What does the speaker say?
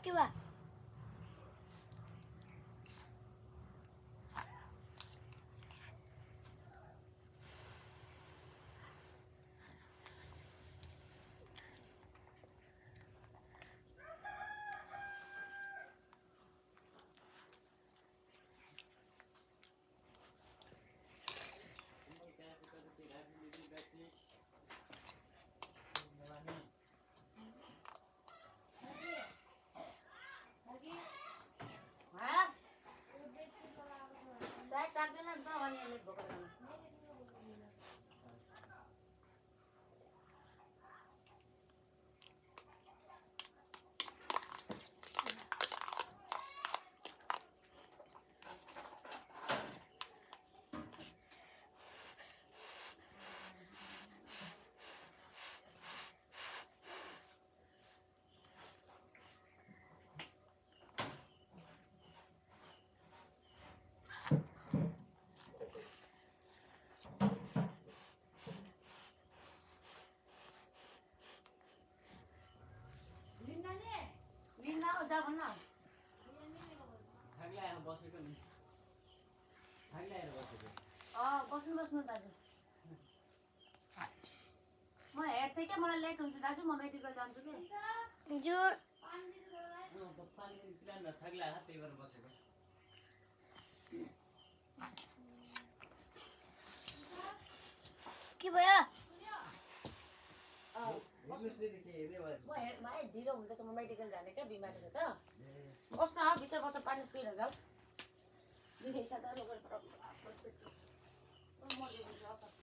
के भयो जा भन्न थाक्लाएर बसेको नि थाक्लाएर बसेको बस्नु बस्नु दाजु म हेर्थे क्या मलाई लेट हुन्छ दाजु म मेडिकल जान्छु कि हजुर पानी पिलान थाक्लाएर त्यही भएर बसेको के भयो ढिलो हुँदैछ म मेडिकल जाने क्या बिमारी छ त बस्नु भित्र बस्छ पानी पिएर जाऊ